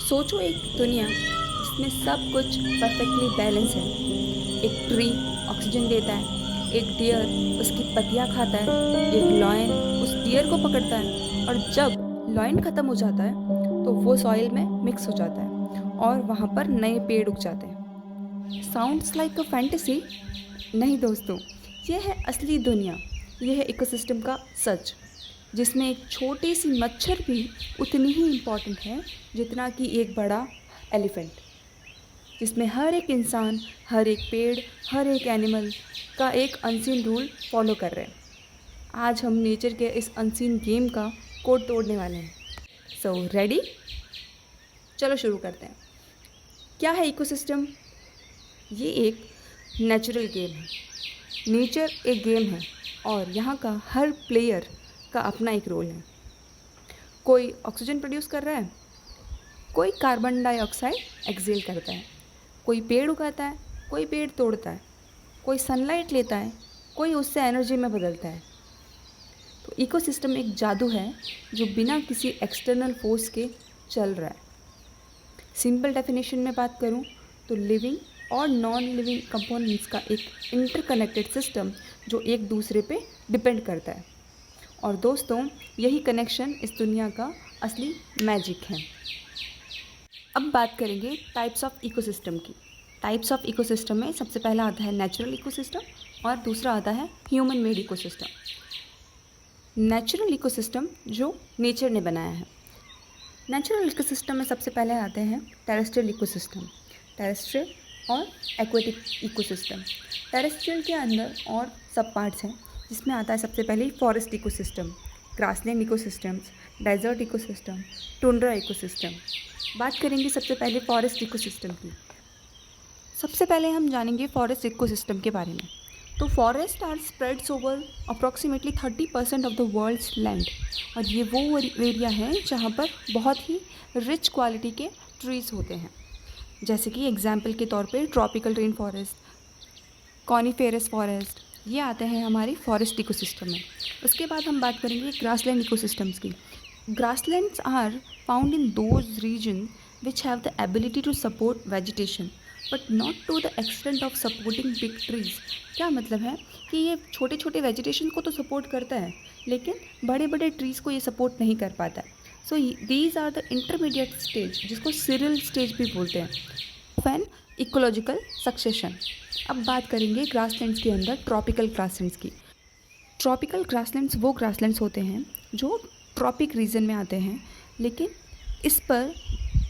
सोचो एक दुनिया जिसमें सब कुछ परफेक्टली बैलेंस है। एक ट्री ऑक्सीजन देता है, एक डियर उसकी पत्तियाँ खाता है, एक लॉयन उस डियर को पकड़ता है और जब लॉयन ख़त्म हो जाता है तो वो सॉइल में मिक्स हो जाता है और वहाँ पर नए पेड़ उग जाते हैं। साउंड्स लाइक अ फैंटेसी? नहीं दोस्तों, ये है असली दुनिया। ये है इकोसिस्टम का सच, जिसमें एक छोटी सी मच्छर भी उतनी ही इम्पॉर्टेंट है जितना कि एक बड़ा एलिफेंट। जिसमें हर एक इंसान, हर एक पेड़, हर एक एनिमल का एक अनसीन रूल फॉलो कर रहे हैं। आज हम नेचर के इस अनसीन गेम का कोड तोड़ने वाले हैं। So ready? चलो शुरू करते हैं। क्या है इकोसिस्टम? ये एक नेचुरल गेम है। नेचर एक गेम है और यहाँ का हर प्लेयर का अपना एक रोल है। कोई ऑक्सीजन प्रोड्यूस कर रहा है, कोई कार्बन डाइऑक्साइड एक्सेल करता है, कोई पेड़ उगाता है, कोई पेड़ तोड़ता है, कोई सनलाइट लेता है, कोई उससे एनर्जी में बदलता है। तो इकोसिस्टम एक जादू है जो बिना किसी एक्सटर्नल फोर्स के चल रहा है। सिंपल डेफिनेशन में बात करूँ तो लिविंग और नॉन लिविंग कंपोनेंट्स का एक इंटरकनेक्टेड सिस्टम जो एक दूसरे पे डिपेंड करता है। और दोस्तों, यही कनेक्शन इस दुनिया का असली मैजिक है। अब बात करेंगे टाइप्स ऑफ इकोसिस्टम की। टाइप्स ऑफ इकोसिस्टम में सबसे पहला आता है नेचुरल इकोसिस्टम और दूसरा आता है human made ecosystem. Natural ecosystem जो नेचर ने बनाया है। नेचुरल इकोसिस्टम में सबसे पहले आते हैं टेरेस्ट्रियल इकोसिस्टम, टेरेस्ट्रियल और एक्वेटिक इकोसिस्टम। टेरेस्ट्रियल के अंदर और सब पार्ट्स हैं, जिसमें आता है सबसे पहले forest ecosystem, grassland ecosystems, desert ecosystem, tundra ecosystem. बात करेंगे सबसे पहले फॉरेस्ट इकोसिस्टम की। सबसे पहले हम जानेंगे फॉरेस्ट इकोसिस्टम के बारे में। तो forest are spreads over approximately 30% of the world's land. और ये वो एरिया है जहाँ पर बहुत ही रिच क्वालिटी के ट्रीज़ होते हैं। जैसे कि एग्जाम्पल के तौर पे tropical rain forest, coniferous forest, ये आते हैं हमारी फॉरेस्ट इकोसिस्टम में। उसके बाद हम बात करेंगे ग्रासलैंड इकोसिस्टम्स की। Grasslands are found in those region which have the ability to support vegetation but not to the extent of supporting big trees. क्या मतलब है कि ये छोटे छोटे वेजिटेशन को तो सपोर्ट करता है, लेकिन बड़े बड़े ट्रीज़ को ये सपोर्ट नहीं कर पाता है। So these are the intermediate stage, जिसको सिरल स्टेज भी बोलते हैं, ऑफ एन इकोलॉजिकल सक्सेशन। अब बात करेंगे ग्रासलैंड्स के अंदर ट्रॉपिकल ग्रासलैंड्स की। ट्रॉपिकल ग्रासलैंड्स वो ग्रासलैंड्स होते हैं जो ट्रॉपिक रीजन में आते हैं, लेकिन इस पर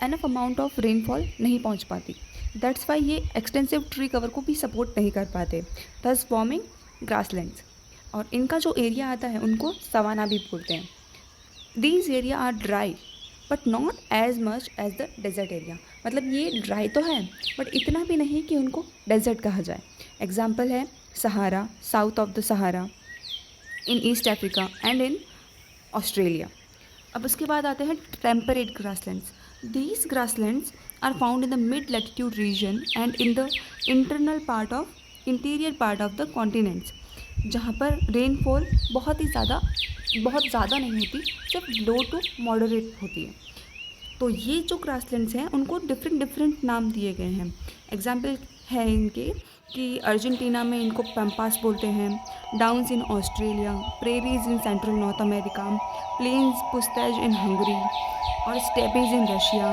एनफ अमाउंट ऑफ रेनफॉल नहीं पहुंच पाती। दैट्स वाई ये एक्सटेंसिव ट्री कवर को भी सपोर्ट नहीं कर पाते, दस फॉर्मिंग ग्रासलैंड्स। और इनका जो एरिया आता है उनको सवाना भी बोलते हैं। These area are dry but not as much as the desert area. मतलब ये ड्राई तो है बट इतना भी नहीं कि उनको डेजर्ट कहा जाए। एग्जाम्पल है Sahara, south of the Sahara, in East Africa and in Australia. अब उसके बाद आते हैं temperate grasslands. These grasslands are found in the mid-latitude region and in the interior part of the continents, जहाँ पर रेनफॉल बहुत ज़्यादा नहीं होती, सिर्फ लो टू मॉडरेट होती है। तो ये जो ग्रासलैंड्स हैं उनको डिफरेंट नाम दिए गए हैं। एग्जाम्पल है इनके कि अर्जेंटीना में इनको पम्पास बोलते हैं, downs in Australia, prairies in central North America, plains pusztas in Hungary और steppes in Russia,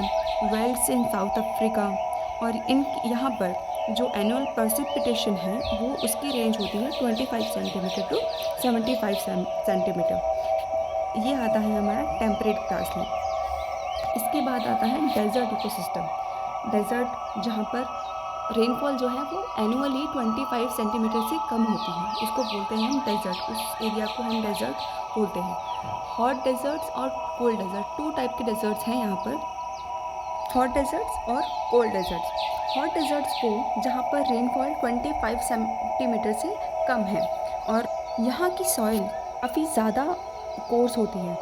velds in South Africa. और इन यहाँ पर जो एनुअल प्रेसिपिटेशन है वो उसकी रेंज होती है 25 सेंटीमीटर टू 75 सेंटीमीटर। ये आता है हमारा टेम्परेट ग्रासलैंड। इसके बाद आता है डेजर्ट इकोसिस्टम। डेजर्ट जहाँ पर रेनफॉल जो है वो एनुअली 25 सेंटीमीटर से कम होती है, इसको बोलते हैं हम डेजर्ट। उस एरिया को हम डेजर्ट बोलते हैं। हॉट डेजर्ट्स और कोल्ड डेजर्ट, टू टाइप के डेजर्ट्स हैं यहाँ पर, हॉट डेजर्ट्स और कोल्ड डेजर्ट्स। हॉट डेजर्ट्स को जहाँ पर रेनफॉल 25 सेंटीमीटर से कम है और यहाँ की सॉइल काफ़ी ज़्यादा कोर्स होती है,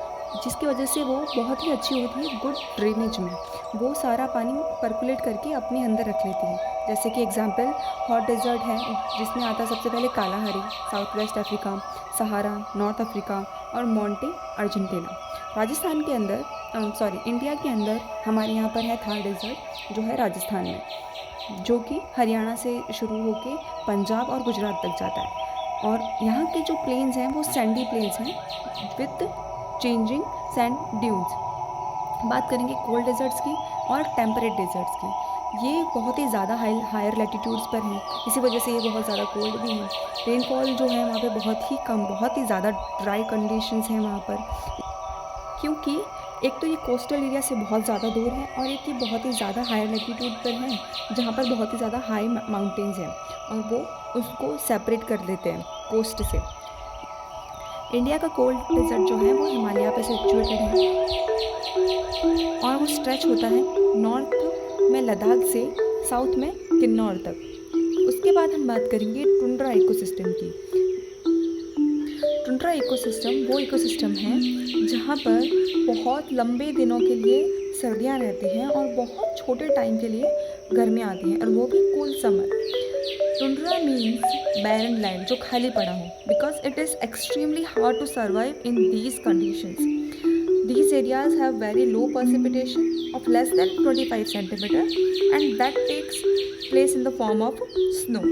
जिसकी वजह से वो बहुत ही अच्छी होती है गुड ड्रेनेज में। वो सारा पानी पर्कुलेट करके अपने अंदर रख लेती है। जैसे कि एग्जांपल हॉट डेजर्ट है जिसमें आता है सबसे पहले कालाहारी, साउथ वेस्ट अफ्रीका, सहारा नॉर्थ अफ्रीका और मोंटे अर्जेंटीना। राजस्थान के अंदर सॉरी, इंडिया के अंदर हमारे यहाँ पर है थार डेज़र्ट, जो है राजस्थान में, जो कि हरियाणा से शुरू होके पंजाब और गुजरात तक जाता है। और यहाँ के जो प्लेन्स हैं वो सैंडी प्लेन्स हैं विद चेंजिंग सैंड ड्यून्स। बात करेंगे कोल्ड डेजर्ट्स की और टेम्परेट डेजर्ट्स की। ये बहुत ही ज़्यादा हायर लैटिट्यूड्स पर हैं, इसी वजह से ये बहुत ज़्यादा कोल्ड भी हैं। रेनफॉल जो है वहाँ पे बहुत ही कम, बहुत ही ज़्यादा ड्राई कंडीशंस हैं वहाँ पर, क्योंकि एक तो ये कोस्टल एरिया से बहुत ज़्यादा दूर है और एक ये बहुत ही ज़्यादा हायर लैटिट्यूड पर हैं, जहाँ पर बहुत ही ज़्यादा हाई माउंटेन्स हैं और वो उसको सेपरेट कर देते हैं कोस्ट से। इंडिया का कोल्ड डेजर्ट जो है वो हिमालय पर सिचुएटेड है और वो स्ट्रेच होता है नॉर्थ में लद्दाख से साउथ में किन्नौर तक। उसके बाद हम बात करेंगे टुंड्रा इकोसिस्टम की। टुंड्रा इकोसिस्टम वो इकोसिस्टम है जहाँ पर बहुत लंबे दिनों के लिए सर्दियाँ रहती हैं और बहुत छोटे टाइम के लिए गर्मियाँ आती हैं, और वो भी cool summer. Tundra means barren land, जो खाली पड़ा हो, because it is extremely hard to survive in these conditions. These areas have very low precipitation of less than 25 centimeter and that takes place in the form of snow.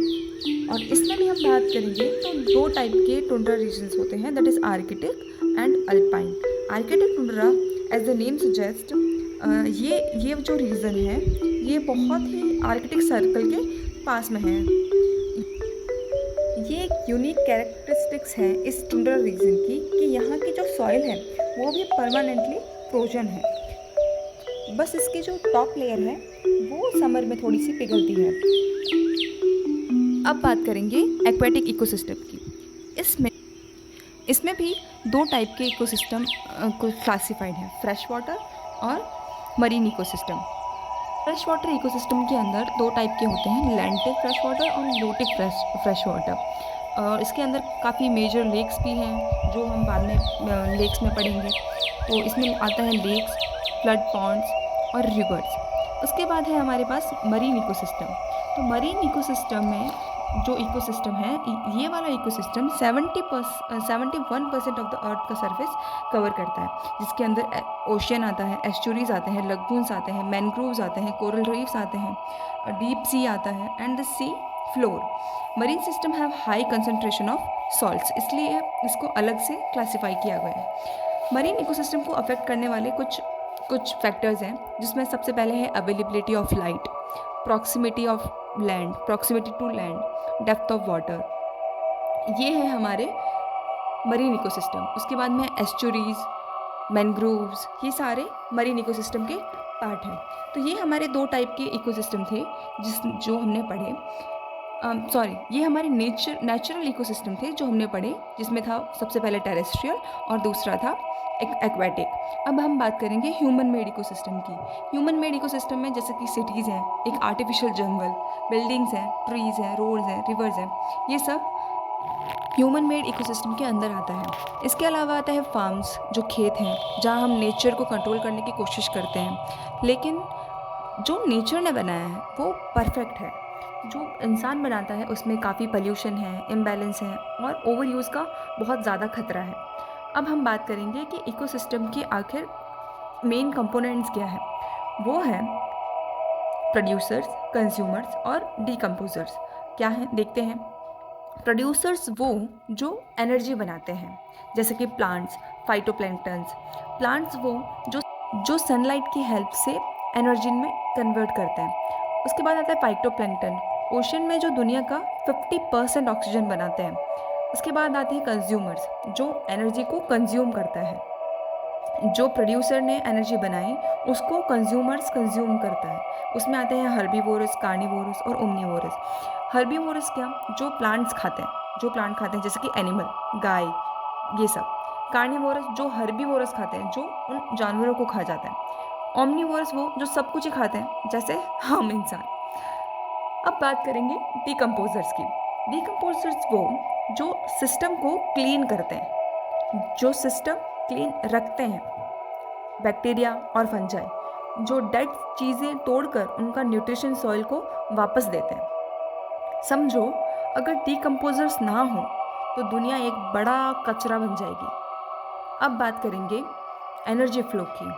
और इसमें भी हम बात करेंगे तो दो टाइप के टुंड्रा रीजन्स होते हैं, that is arctic and alpine. Arctic tundra as the name suggest, ये जो रीजन है ये बहुत ही आर्कटिक सर्कल के पास में है। ये एक यूनिक कैरेक्टरिस्टिक्स है इस टुंड्रा रीजन की कि यहाँ की जो सॉइल है वो भी परमानेंटली फ्रोजन है, बस इसकी जो टॉप लेयर है वो समर में थोड़ी सी पिघलती है। अब बात करेंगे एक्वेटिक इकोसिस्टम की। इसमें भी दो टाइप के इकोसिस्टम को क्लासिफाइड है, फ्रेश वाटर और marine ecosystem. Fresh water ecosystem के अंदर दो टाइप के होते हैं, लैंटिक फ्रेश वाटर और लोटिक फ्रेश वाटर। और इसके अंदर काफ़ी मेजर लेक्स भी हैं जो हम बाद में लेक्स में पढ़ेंगे। तो इसमें आता है लेक्स, फ्लड पॉन्ड्स और रिवर्स। उसके बाद है हमारे पास मरीन इकोसिस्टम। तो मरीन इकोसिस्टम में जो इकोसिस्टम है, ये वाला इकोसिस्टम 71% ऑफ द अर्थ का सरफेस कवर करता है, जिसके अंदर ओशियन आता है, एस्चुरीज आते हैं, लगून्स आते हैं, मैनग्रोव्स आते हैं, कोरल रीफ्स आते हैं, डीप सी आता है and the sea floor. Marine system have high concentration of salts, इसलिए इसको अलग से क्लासीफाई किया गया है। मरीन इकोसिस्टम को अफेक्ट करने वाले कुछ फैक्टर्स हैं, जिसमें सबसे पहले है availability of light, proximity of land, proximity to land, depth of water, ये है हमारे मरीन इकोसिस्टम। उसके बाद में एस्चुरीज, मैनग्रोव्स, ये सारे मरीन इकोसिस्टम के पार्ट हैं। तो ये हमारे दो टाइप के इकोसिस्टम थे जो हमने पढ़े। ये हमारे नेचुरल इकोसिस्टम थे जो हमने पढ़े, जिसमें था सबसे पहले टेरेस्ट्रियल और दूसरा था एक्वेटिक। अब हम बात करेंगे ह्यूमन मेड इकोसिस्टम की। ह्यूमन मेड इकोसिस्टम में जैसे कि सिटीज़ हैं, एक आर्टिफिशियल जंगल, बिल्डिंग्स हैं, ट्रीज़ हैं, रोड्स हैं, रिवर्स हैं, ये सब ह्यूमन मेड इकोसिस्टम के अंदर आता है। इसके अलावा आता है फार्म्स, जो खेत हैं जहाँ हम नेचर को कंट्रोल करने की कोशिश करते हैं, लेकिन जो नेचर ने बनाया है वो परफेक्ट है। जो इंसान बनाता है उसमें काफ़ी पॉल्यूशन है, इम्बैलेंस है और ओवर यूज़ का बहुत ज़्यादा खतरा है। अब हम बात करेंगे कि इकोसिस्टम के आखिर मेन कंपोनेंट्स क्या है। वो है प्रोड्यूसर्स, कंज्यूमर्स और डिकम्पोजर्स। क्या है देखते हैं। प्रोड्यूसर्स वो जो एनर्जी बनाते हैं, जैसे कि प्लांट्स, फाइटोप्लैंक्टन्स। प्लांट्स वो जो सनलाइट की हेल्प से एनर्जी में कन्वर्ट करते हैं। उसके बाद आता है फाइटोप्लैंक्टन, ओशन में जो दुनिया का 50% ऑक्सीजन बनाते हैं। उसके बाद आते हैं कंज्यूमर्स, जो एनर्जी को कंज्यूम करता है। जो प्रोड्यूसर ने एनर्जी बनाई उसको कंज्यूमर्स कंज्यूम करता है। उसमें आते हैं हर्बीवोरस, कार्निवोरस और ओमनीवोरस। हर्बीवोरस क्या, जो प्लांट्स खाते हैं, जैसे कि एनिमल, गाय, ये सब। कार्निवोरस जो हर्बीवोरस खाते हैं, जो उन जानवरों को खा जाते हैं। ओमनीवोरस वो जो सब कुछ ही खाते हैं, जैसे हम इंसान। अब बात करेंगे डिकम्पोजर्स की। डिकम्पोजर्स वो जो सिस्टम को क्लीन करते हैं, जो सिस्टम क्लीन रखते हैं। बैक्टीरिया और फंजाई जो डेड चीज़ें तोड़कर उनका न्यूट्रिशन सॉइल को वापस देते हैं। समझो अगर डिकम्पोजर्स ना हो तो दुनिया एक बड़ा कचरा बन जाएगी। अब बात करेंगे एनर्जी फ्लो की।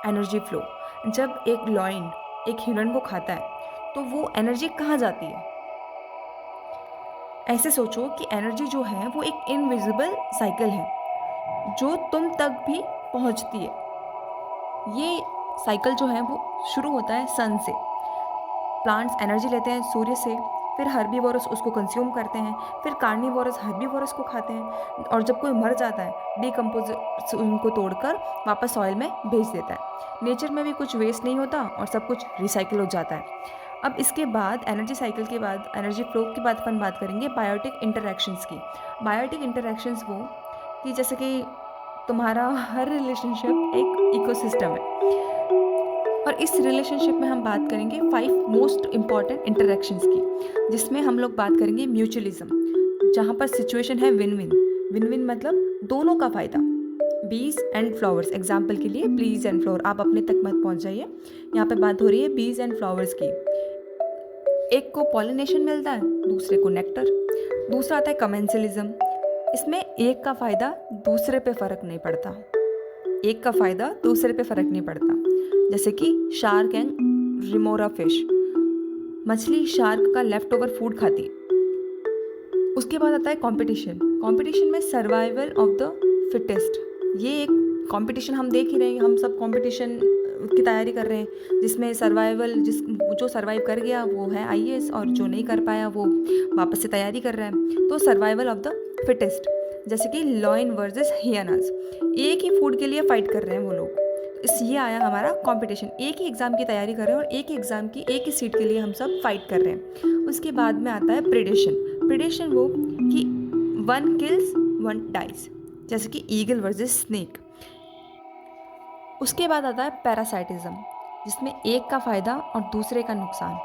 Energy flow. जब एक लॉयन एक हिरन को खाता है तो वो एनर्जी कहाँ जाती है? ऐसे सोचो कि एनर्जी जो है वो एक इनविजिबल साइकिल है जो तुम तक भी पहुंचती है। ये साइकिल जो है वो शुरू होता है सन से। प्लांट्स एनर्जी लेते हैं सूर्य से, फिर हर्बीवोरस उसको कंज्यूम करते हैं, फिर कार्निवोरस हर्बीवोरस को खाते हैं, और जब कोई मर जाता है डिकम्पोज उनको तोड़कर वापस सॉइल में भेज देता है। नेचर में भी कुछ वेस्ट नहीं होता और सब कुछ रिसाइकिल हो जाता है। अब इसके बाद एनर्जी साइकिल के बाद, एनर्जी फ्लो के बाद अपन बात करेंगे बायोटिक इंटरैक्शंस की। बायोटिक इंटरैक्शंस वो कि जैसे कि तुम्हारा हर रिलेशनशिप एक इकोसिस्टम है, और इस रिलेशनशिप में हम बात करेंगे 5 मोस्ट इम्पॉर्टेंट इंटरैक्शंस की, जिसमें हम लोग बात करेंगे म्यूचुअलिज्म, जहाँ पर सिचुएशन है विन विन। विन विन मतलब दोनों का फ़ायदा। बीज एंड फ्लावर्स एग्जाम्पल के लिए, बीज एंड फ्लावर, आप अपने तक मत पहुँच जाइए, यहाँ पे बात हो रही है बीज एंड फ्लावर्स की। एक को पॉलिनेशन मिलता है, दूसरे को नेक्टर। दूसरा आता है कमेंसलिज्म, इसमें एक का फ़ायदा दूसरे पे फ़र्क नहीं पड़ता, एक का फ़ायदा दूसरे पे फ़र्क नहीं पड़ता। जैसे कि शार्क एंड रिमोरा फिश, मछली शार्क का लेफ्ट ओवर फूड खाती है। उसके बाद आता है कंपटीशन। कंपटीशन में सर्वाइवल ऑफ द फिटेस्ट, ये एक कंपटीशन हम देख ही रहे हैं, हम सब कंपटीशन की तैयारी कर रहे हैं, जिसमें सर्वाइवल, जो सर्वाइव कर गया वो है आईएएस, और जो नहीं कर पाया वो वापस से तैयारी कर रहा है। तो सर्वाइवल ऑफ द फिटेस्ट, जैसे कि लॉयन वर्सेस हियनास, एक ही फूड के लिए फाइट कर रहे हैं वो लोग। ये आया हमारा कंपटीशन, एक ही एग्ज़ाम की तैयारी कर रहे हैं और एक ही एग्ज़ाम की एक ही सीट के लिए हम सब फाइट कर रहे हैं। उसके बाद में आता है प्रेडेशन। प्रेडेशन वो कि वन किल्स वन डाइज, जैसे कि ईगल वर्सेस स्नेक। उसके बाद आता है पैरासाइटिज्म, जिसमें एक का फ़ायदा और दूसरे का नुकसान,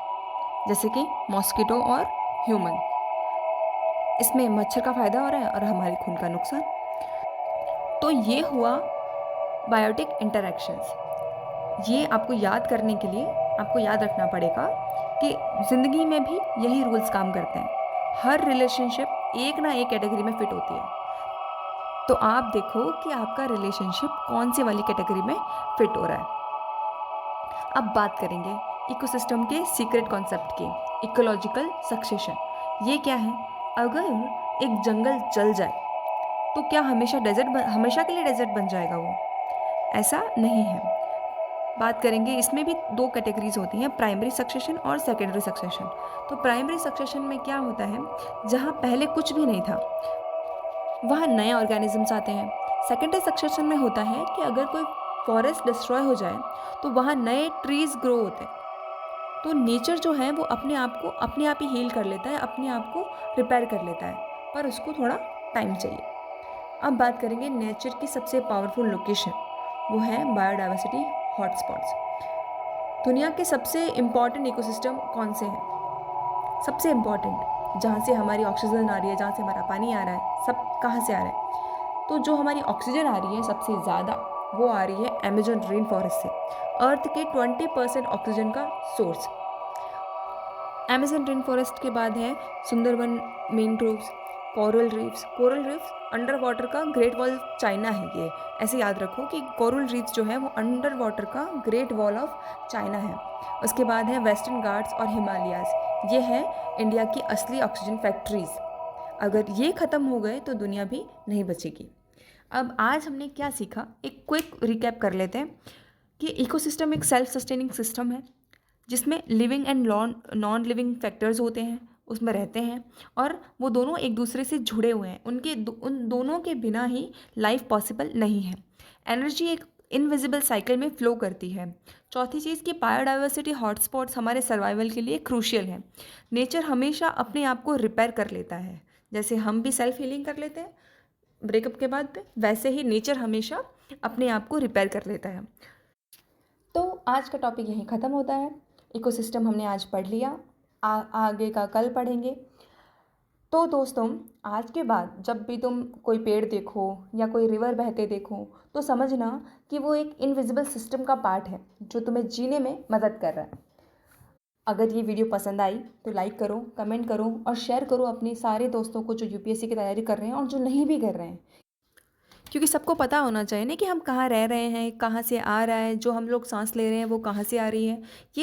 जैसे कि मॉस्किटो और ह्यूमन। इसमें मच्छर का फ़ायदा हो रहा है और हमारे खून का नुकसान। तो ये हुआ बायोटिक इंटरैक्शंस। ये आपको याद करने के लिए आपको याद रखना पड़ेगा कि ज़िंदगी में भी यही रूल्स काम करते हैं। हर रिलेशनशिप एक ना एक कैटेगरी में फिट होती है। तो आप देखो कि आपका रिलेशनशिप कौन सी वाली कैटेगरी में फिट हो रहा है। अब बात करेंगे इकोसिस्टम के सीक्रेट कॉन्सेप्ट की, इकोलॉजिकल सक्सेशन। ये क्या है? अगर एक जंगल जल जाए तो क्या हमेशा के लिए डेजर्ट बन जाएगा वो? ऐसा नहीं है। बात करेंगे, इसमें भी 2 कैटेगरीज होती हैं, प्राइमरी सक्सेशन और सेकेंडरी सक्सेशन। तो प्राइमरी सक्सेशन में क्या होता है, जहाँ पहले कुछ भी नहीं था वहाँ नए ऑर्गेनिजम्स आते हैं। सेकेंडरी सक्सेशन में होता है कि अगर कोई फॉरेस्ट डिस्ट्रॉय हो जाए तो वहाँ नए ट्रीज ग्रो होते हैं। तो नेचर जो है वो अपने आप ही हील कर लेता है, अपने आप को रिपेयर कर लेता है, पर उसको थोड़ा टाइम चाहिए। अब बात करेंगे नेचर की सबसे पावरफुल लोकेशन, वो है बायोडाइवर्सिटी हॉटस्पॉट्स। दुनिया के सबसे इम्पॉर्टेंट इकोसिस्टम कौन से हैं? सबसे इम्पॉर्टेंट, जहाँ से हमारी ऑक्सीजन आ रही है, जहाँ से हमारा पानी आ रहा है, सब कहाँ से आ रहा है? तो जो हमारी ऑक्सीजन आ रही है सबसे ज़्यादा, वो आ रही है अमेजन रेन फॉरेस्ट से, अर्थ के 20% ऑक्सीजन का सोर्स। अमेजन रेन फॉरेस्ट के बाद है Sundarban mangroves, coral reefs under water का ग्रेट वॉल ऑफ चाइना है। ये ऐसे याद रखो कि कोरल रीफ्स जो है वो अंडर वाटर का ग्रेट वॉल ऑफ चाइना है। उसके बाद है वेस्टर्न घाट्स और हिमालयाज़, ये है इंडिया की असली ऑक्सीजन फैक्ट्रीज। अगर ये ख़त्म हो गए तो दुनिया भी नहीं बचेगी। अब आज हमने क्या सीखा, एक क्विक रिकैप कर लेते हैं कि इकोसिस्टम एक सेल्फ सस्टेनिंग सिस्टम है, जिसमें living and non living factors होते हैं, उसमें रहते हैं, और वो दोनों एक दूसरे से जुड़े हुए हैं। उन दोनों के बिना ही लाइफ पॉसिबल नहीं है। एनर्जी एक इनविजिबल साइकिल में फ्लो करती है। चौथी चीज़ कि बायोडाइवर्सिटी हॉटस्पॉट्स हमारे सर्वाइवल के लिए क्रूशियल हैं। नेचर हमेशा अपने आप को रिपेयर कर लेता है, जैसे हम भी सेल्फ हीलिंग कर लेते हैं ब्रेकअप के बाद पे, वैसे ही नेचर हमेशा अपने आप को रिपेयर कर लेता है। तो आज का टॉपिक यहीं ख़त्म होता है। इकोसिस्टम हमने आज पढ़ लिया, आगे का कल पढ़ेंगे। तो दोस्तों, आज के बाद जब भी तुम कोई पेड़ देखो या कोई रिवर बहते देखो तो समझना कि वो एक इनविजिबल सिस्टम का पार्ट है जो तुम्हें जीने में मदद कर रहा है। अगर ये वीडियो पसंद आई तो लाइक करो, कमेंट करो और शेयर करो अपने सारे दोस्तों को जो यूपीएससी की तैयारी कर रहे हैं और जो नहीं भी कर रहे हैं। क्योंकि सबको पता होना चाहिए ना कि हम कहाँ रह रहे हैं, कहाँ से आ रहा है, जो हम लोग साँस ले रहे हैं वो कहाँ से आ रही है। ये